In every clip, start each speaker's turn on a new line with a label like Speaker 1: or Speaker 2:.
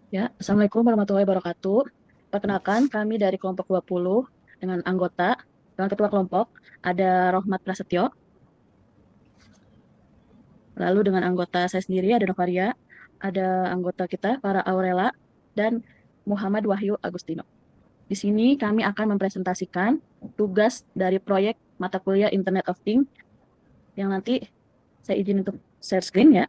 Speaker 1: Ya, Assalamualaikum warahmatullahi wabarakatuh. Perkenalkan, kami dari kelompok 20 dengan ketua kelompok, ada Rohmat Prasetyo, lalu dengan anggota saya sendiri ada Novaria, ada anggota kita, para Aurela, dan Muhammad Wahyu Agustino. Di sini kami akan mempresentasikan tugas dari proyek mata kuliah Internet of Things yang nanti saya izin untuk share screen ya.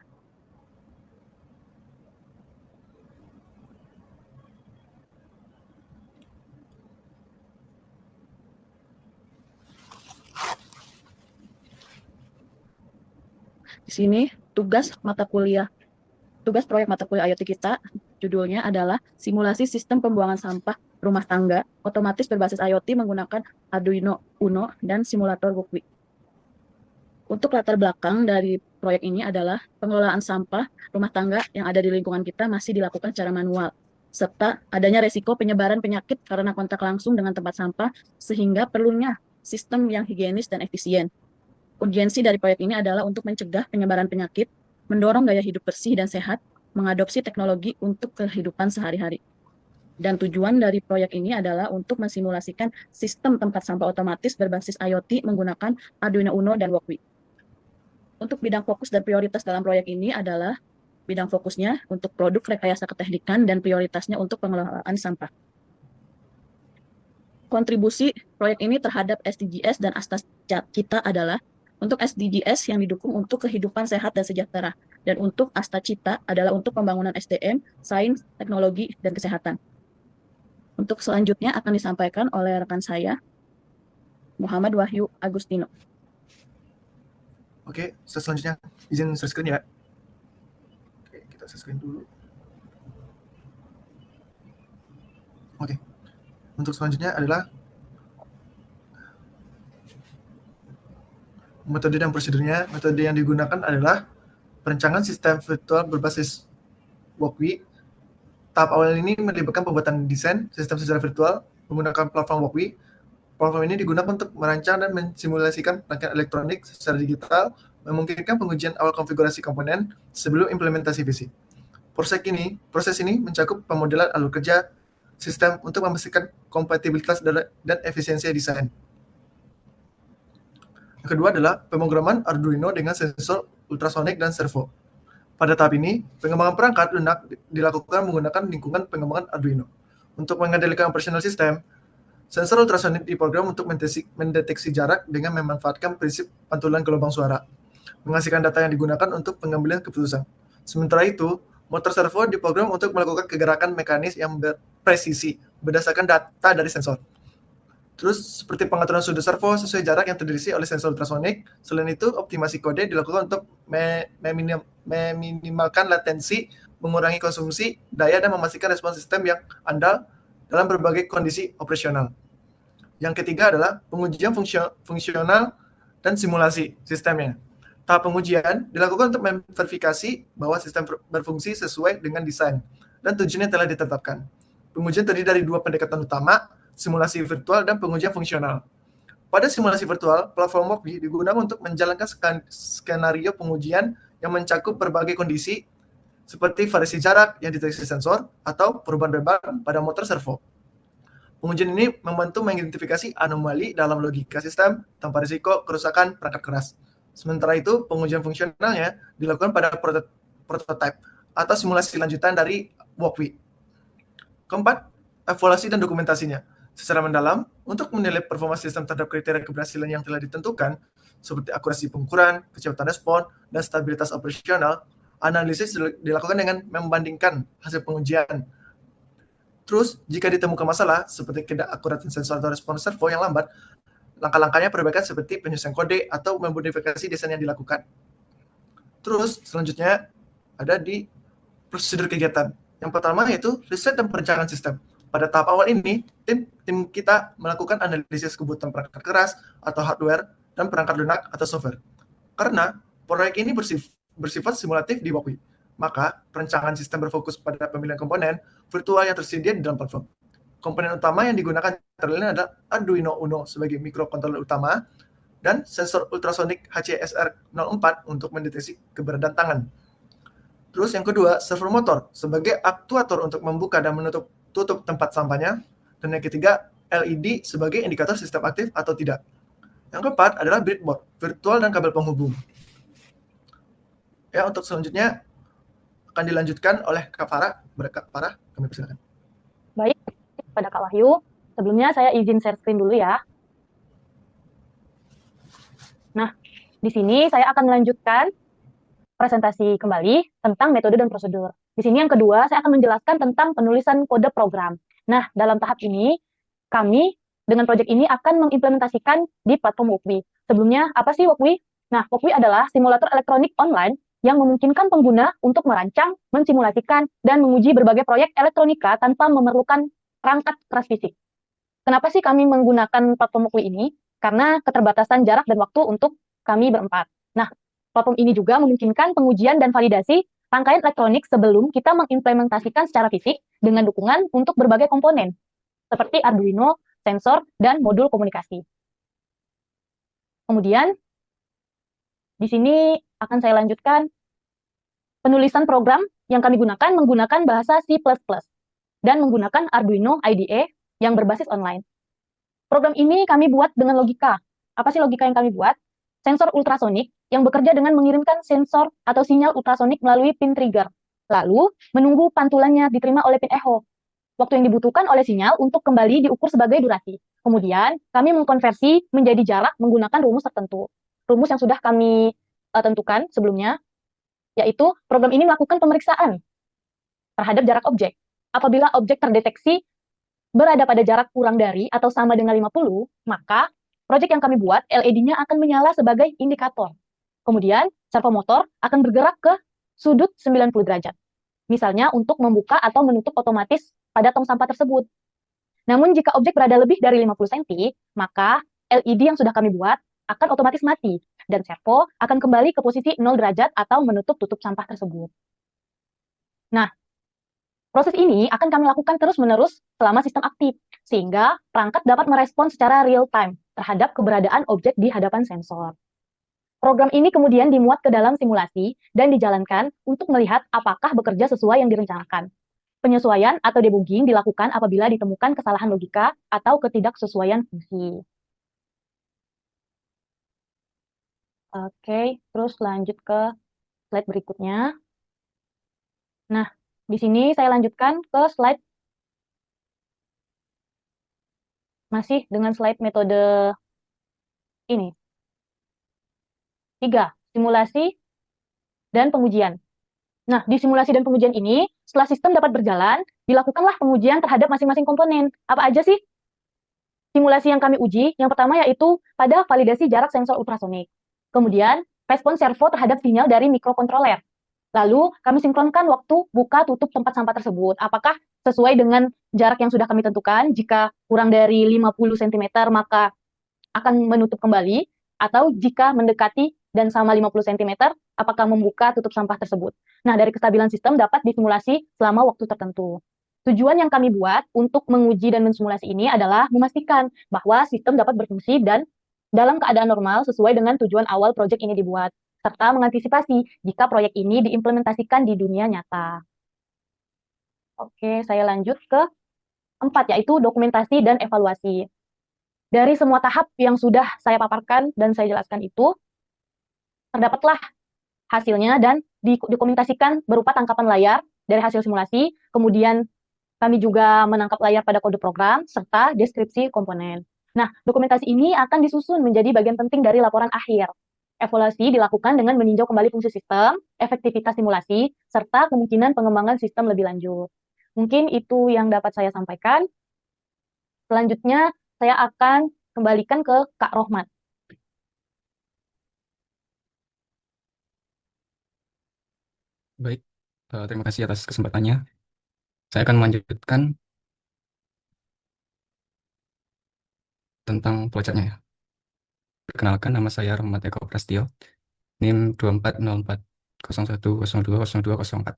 Speaker 1: Di sini tugas proyek mata kuliah IoT kita, judulnya adalah simulasi sistem pembuangan sampah rumah tangga otomatis berbasis IoT menggunakan Arduino Uno dan simulator Wokwi. Untuk latar belakang dari proyek ini adalah pengelolaan sampah rumah tangga yang ada di lingkungan kita masih dilakukan secara manual, serta adanya resiko penyebaran penyakit karena kontak langsung dengan tempat sampah, sehingga perlunya sistem yang higienis dan efisien. Urgensi dari proyek ini adalah untuk mencegah penyebaran penyakit, mendorong gaya hidup bersih dan sehat, mengadopsi teknologi untuk kehidupan sehari-hari. Dan tujuan dari proyek ini adalah untuk mensimulasikan sistem tempat sampah otomatis berbasis IoT menggunakan Arduino Uno dan Wokwi. Untuk bidang fokus dan prioritas dalam proyek ini adalah bidang fokusnya untuk produk rekayasa keteknikan dan prioritasnya untuk pengelolaan sampah. Kontribusi proyek ini terhadap SDGs dan Asta Cita adalah untuk SDGs yang didukung untuk kehidupan sehat dan sejahtera, dan untuk Asta Cita adalah untuk pembangunan SDM, sains, teknologi, dan kesehatan. Untuk selanjutnya akan disampaikan oleh rekan saya, Muhammad Wahyu Agustino.
Speaker 2: Oke, selanjutnya izin share screen ya. Oke, kita share screen dulu. Oke, untuk selanjutnya adalah metode dan prosedurnya. Metode yang digunakan adalah perencanaan sistem virtual berbasis Wokwi. Tahap awal ini melibatkan pembuatan desain sistem secara virtual menggunakan platform Wokwi. Platform ini digunakan untuk merancang dan mensimulasikan rangkaian elektronik secara digital, memungkinkan pengujian awal konfigurasi komponen sebelum implementasi fisik. Proses ini mencakup pemodelan alur kerja sistem untuk memastikan kompatibilitas dan efisiensi desain. Yang kedua adalah pemrograman Arduino dengan sensor ultrasonik dan servo. Pada tahap ini, pengembangan perangkat lunak dilakukan menggunakan lingkungan pengembangan Arduino. Untuk mengendalikan operasional sistem, sensor ultrasonik diprogram untuk mendeteksi jarak dengan memanfaatkan prinsip pantulan gelombang suara, menghasilkan data yang digunakan untuk pengambilan keputusan. Sementara itu, motor servo diprogram untuk melakukan kegerakan mekanis yang berpresisi berdasarkan data dari sensor. Terus, seperti pengaturan sudut servo sesuai jarak yang terdeteksi oleh sensor ultrasonik. Selain itu, optimasi kode dilakukan untuk meminimalkan latensi, mengurangi konsumsi daya, dan memastikan respons sistem yang andal dalam berbagai kondisi operasional. Yang ketiga adalah pengujian fungsional dan simulasi sistemnya. Tahap pengujian dilakukan untuk memverifikasi bahwa sistem berfungsi sesuai dengan desain dan tujuan yang telah ditetapkan. Pengujian terdiri dari dua pendekatan utama, simulasi virtual dan pengujian fungsional. Pada simulasi virtual, platform Wokwi digunakan untuk menjalankan skenario pengujian yang mencakup berbagai kondisi seperti variasi jarak yang dideteksi sensor atau perubahan beban pada motor servo. Pengujian ini membantu mengidentifikasi anomali dalam logika sistem tanpa risiko kerusakan perangkat keras. Sementara itu, pengujian fungsionalnya dilakukan pada prototipe atau simulasi lanjutan dari Wokwi. Keempat, evaluasi dan dokumentasinya. Secara mendalam, untuk menilai performa sistem terhadap kriteria keberhasilan yang telah ditentukan, seperti akurasi pengukuran, kecepatan respon, dan stabilitas operasional, analisis dilakukan dengan membandingkan hasil pengujian. Terus, jika ditemukan masalah, seperti ketidakakuratan sensor atau respon servo yang lambat, langkah-langkahnya perbaikan seperti penyusunan kode atau memodifikasi desain yang dilakukan. Terus, selanjutnya ada di prosedur kegiatan. Yang pertama yaitu riset dan perencanaan sistem. Pada tahap awal ini, tim kita melakukan analisis kebutuhan perangkat keras atau hardware dan perangkat lunak atau software. Karena proyek ini bersifat simulatif di Wokwi, maka perencanaan sistem berfokus pada pemilihan komponen virtual yang tersedia di dalam platform. Komponen utama yang digunakan antara adalah Arduino Uno sebagai microcontroller utama dan sensor ultrasonik HCSR04 untuk mendeteksi keberadaan tangan. Terus yang kedua, servo motor sebagai aktuator untuk membuka dan menutup tutup tempat sampahnya. Dan yang ketiga, LED sebagai indikator sistem aktif atau tidak. Yang keempat adalah breadboard, virtual dan kabel penghubung. Ya, untuk selanjutnya akan dilanjutkan oleh Kak Farah. Kak Farah, kami persilakan.
Speaker 1: Baik, pada Kak Wahyu. Sebelumnya saya izin share screen dulu ya. Nah, di sini saya akan melanjutkan presentasi kembali tentang metode dan prosedur. Di sini yang kedua, saya akan menjelaskan tentang penulisan kode program. Nah, dalam tahap ini, kami dengan proyek ini akan mengimplementasikan di platform Wokwi. Sebelumnya, apa sih Wokwi? Nah, Wokwi adalah simulator elektronik online yang memungkinkan pengguna untuk merancang, mensimulasikan, dan menguji berbagai proyek elektronika tanpa memerlukan perangkat keras fisik. Kenapa sih kami menggunakan platform Wokwi ini? Karena keterbatasan jarak dan waktu untuk kami berempat. Nah, platform ini juga memungkinkan pengujian dan validasi rangkaian elektronik sebelum kita mengimplementasikan secara fisik dengan dukungan untuk berbagai komponen, seperti Arduino, sensor, dan modul komunikasi. Kemudian, di sini akan saya lanjutkan penulisan program yang kami gunakan menggunakan bahasa C++ dan menggunakan Arduino IDE yang berbasis online. Program ini kami buat dengan logika. Apa sih logika yang kami buat? Sensor ultrasonik yang bekerja dengan mengirimkan sensor atau sinyal ultrasonik melalui pin trigger. Lalu, menunggu pantulannya diterima oleh pin echo. Waktu yang dibutuhkan oleh sinyal untuk kembali diukur sebagai durasi. Kemudian, kami mengkonversi menjadi jarak menggunakan rumus tertentu. Rumus yang sudah kami tentukan sebelumnya, yaitu program ini melakukan pemeriksaan terhadap jarak objek. Apabila objek terdeteksi berada pada jarak kurang dari atau sama dengan 50, maka proyek yang kami buat, LED-nya akan menyala sebagai indikator. Kemudian, servo motor akan bergerak ke sudut 90 derajat. Misalnya untuk membuka atau menutup otomatis pada tong sampah tersebut. Namun jika objek berada lebih dari 50 cm, maka LED yang sudah kami buat akan otomatis mati dan servo akan kembali ke posisi 0 derajat atau menutup tutup sampah tersebut. Nah, proses ini akan kami lakukan terus-menerus selama sistem aktif, sehingga perangkat dapat merespon secara real-time terhadap keberadaan objek di hadapan sensor. Program ini kemudian dimuat ke dalam simulasi dan dijalankan untuk melihat apakah bekerja sesuai yang direncanakan. Penyesuaian atau debugging dilakukan apabila ditemukan kesalahan logika atau ketidaksesuaian fungsi. Oke, terus lanjut ke slide berikutnya. Nah, di sini saya lanjutkan ke slide masih dengan slide metode ini. 3. Simulasi dan pengujian. Nah, di simulasi dan pengujian ini, setelah sistem dapat berjalan, dilakukanlah pengujian terhadap masing-masing komponen. Apa aja sih simulasi yang kami uji? Yang pertama yaitu pada validasi jarak sensor ultrasonik. Kemudian, respon servo terhadap sinyal dari mikrokontroler. Lalu, kami sinkronkan waktu buka tutup tempat sampah tersebut. Apakah sesuai dengan jarak yang sudah kami tentukan? Jika kurang dari 50 cm, maka akan menutup kembali. Atau jika mendekati dan sama 50 cm, apakah membuka tutup sampah tersebut. Nah, dari kestabilan sistem dapat disimulasi selama waktu tertentu. Tujuan yang kami buat untuk menguji dan mensimulasi ini adalah memastikan bahwa sistem dapat berfungsi dan dalam keadaan normal sesuai dengan tujuan awal proyek ini dibuat, serta mengantisipasi jika proyek ini diimplementasikan di dunia nyata. Oke, saya lanjut ke 4, yaitu dokumentasi dan evaluasi. Dari semua tahap yang sudah saya paparkan dan saya jelaskan itu, terdapatlah hasilnya dan didokumentasikan berupa tangkapan layar dari hasil simulasi, kemudian kami juga menangkap layar pada kode program, serta deskripsi komponen. Nah, dokumentasi ini akan disusun menjadi bagian penting dari laporan akhir. Evaluasi dilakukan dengan meninjau kembali fungsi sistem, efektivitas simulasi, serta kemungkinan pengembangan sistem lebih lanjut. Mungkin itu yang dapat saya sampaikan. Selanjutnya, saya akan kembalikan ke Kak Rohmat.
Speaker 3: Baik, terima kasih atas kesempatannya. Saya akan melanjutkan tentang flowchart-nya ya. Perkenalkan, nama saya Rahmat Eko Prastio, NIM 240401020204.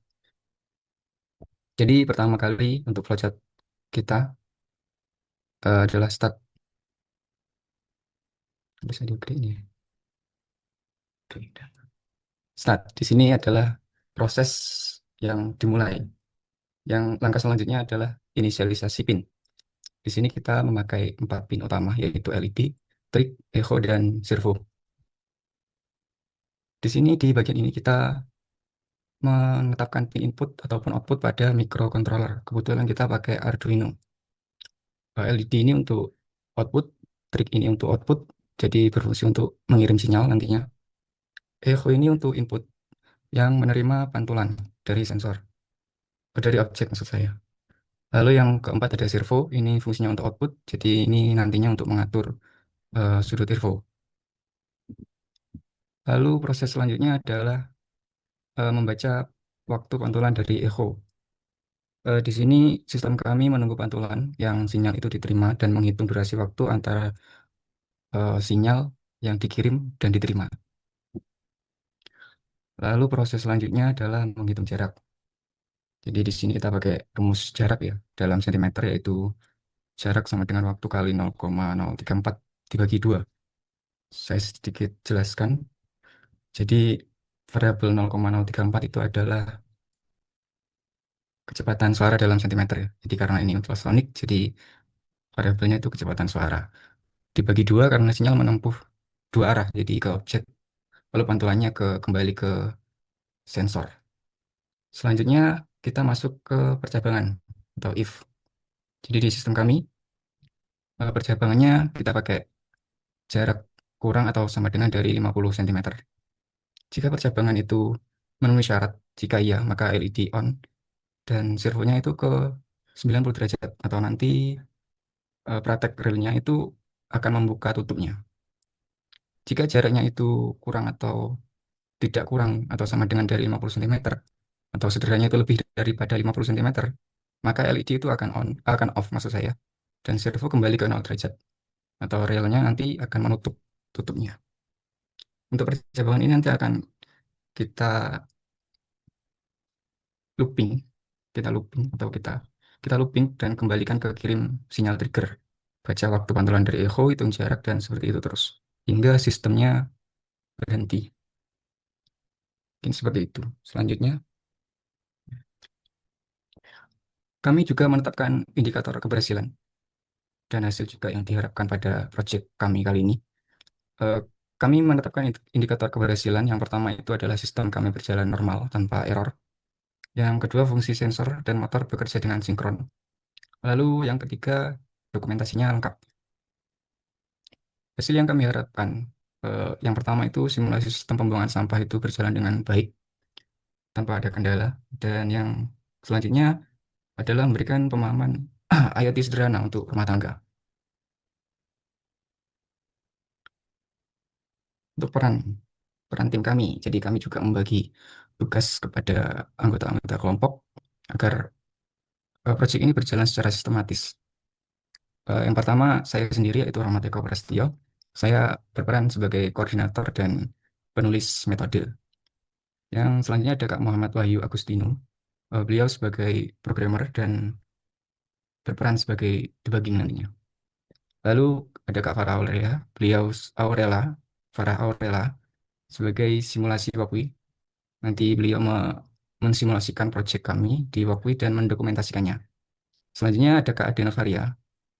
Speaker 3: Jadi pertama kali untuk flowchart kita adalah start. Bisa di ini. Start. Di sini adalah proses yang dimulai. Yang langkah selanjutnya adalah inisialisasi pin. Di sini kita memakai 4 pin utama, yaitu LED, trig, echo, dan servo. Di sini di bagian ini kita menetapkan pin input ataupun output pada microcontroller. Kebetulan kita pakai Arduino. LED ini untuk output, trig ini untuk output, jadi berfungsi untuk mengirim sinyal nantinya. Echo ini untuk input yang menerima pantulan dari sensor, dari objek maksud saya. Lalu yang keempat ada servo, ini fungsinya untuk output, jadi ini nantinya untuk mengatur sudut servo. Lalu proses selanjutnya adalah membaca waktu pantulan dari echo. Di sini sistem kami menunggu pantulan yang sinyal itu diterima dan menghitung durasi waktu antara sinyal yang dikirim dan diterima. Lalu proses selanjutnya adalah menghitung jarak. Jadi di sini kita pakai rumus jarak ya, dalam sentimeter yaitu jarak sama dengan waktu kali 0,034 dibagi 2. Saya sedikit jelaskan. Jadi variabel 0,034 itu adalah kecepatan suara dalam sentimeter ya. Jadi karena ini ultrasonik, jadi variabelnya itu kecepatan suara. Dibagi 2 karena sinyal menempuh 2 arah, jadi ke objek, lalu pantulannya kembali ke sensor. Selanjutnya kita masuk ke percabangan atau if. Jadi di sistem kami, percabangannya kita pakai jarak kurang atau sama dengan dari 50 cm. Jika percabangan itu memenuhi syarat, jika iya, maka LED on dan servonya itu ke 90 derajat atau nanti praktek relnya itu akan membuka tutupnya. Jika jaraknya itu kurang atau tidak kurang atau sama dengan dari 50 cm atau sederhananya itu lebih daripada 50 cm, maka LED itu akan off maksud saya dan servo kembali ke 0 derajat atau relnya nanti akan menutup tutupnya. Untuk percabangan ini nanti akan kita looping, kita looping dan kembalikan ke kirim sinyal trigger. Baca waktu pantulan dari echo, hitung jarak dan seperti itu terus hingga sistemnya berhenti. Mungkin seperti itu. Selanjutnya, kami juga menetapkan indikator keberhasilan dan hasil juga yang diharapkan pada proyek kami kali ini. Eh, Kami menetapkan indikator keberhasilan. Yang pertama itu adalah sistem kami berjalan normal tanpa error. Yang kedua, fungsi sensor dan motor bekerja dengan sinkron. Lalu yang ketiga, dokumentasinya lengkap. Hasil yang kami harapkan, yang pertama itu simulasi sistem pembuangan sampah itu berjalan dengan baik tanpa ada kendala. Dan yang selanjutnya adalah memberikan pemahaman IoT sederhana untuk rumah tangga. Untuk peran tim kami, jadi kami juga membagi tugas kepada anggota-anggota kelompok agar proyek ini berjalan secara sistematis. Yang pertama, saya sendiri yaitu Rahmat Eko Prasetyo. Saya berperan sebagai koordinator dan penulis metode. Yang selanjutnya ada Kak Muhammad Wahyu Agustino. Beliau sebagai programmer dan berperan sebagai debugging nantinya. Lalu ada Kak Farah Aurelia, Farah Aurela sebagai simulasi Wakwi. Nanti beliau mensimulasikan proyek kami di Wakwi dan mendokumentasikannya. Selanjutnya ada Kak Adena Faria.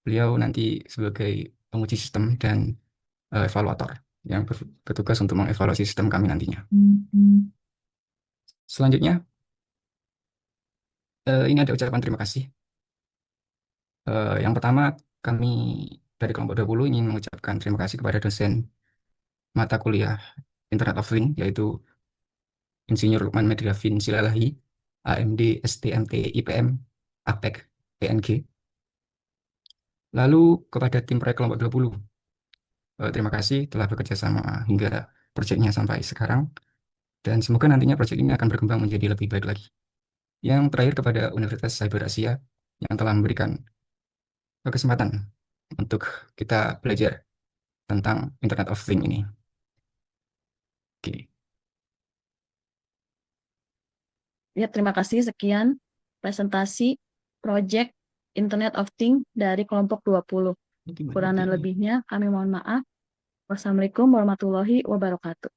Speaker 3: Beliau nanti sebagai penguji sistem dan evaluator yang bertugas untuk mengevaluasi sistem kami nantinya. Selanjutnya, ini ada ucapan terima kasih. Yang pertama, kami dari kelompok 20 ingin mengucapkan terima kasih kepada dosen mata kuliah Internet of Things, yaitu Insinyur Lukman Mediavin Silalahi, AMD, STMT, IPM, APEK, PNG. Lalu kepada tim proyek kelompok 20, terima kasih telah bekerja sama hingga proyeknya sampai sekarang. Dan semoga nantinya proyek ini akan berkembang menjadi lebih baik lagi. Yang terakhir kepada Universitas Cyber Asia yang telah memberikan kesempatan untuk kita belajar tentang Internet of Things ini. Oke.
Speaker 1: Ya, terima kasih. Sekian presentasi Project Internet of Things dari kelompok 20. Kurang dan lebihnya kami mohon maaf. Wassalamualaikum warahmatullahi wabarakatuh.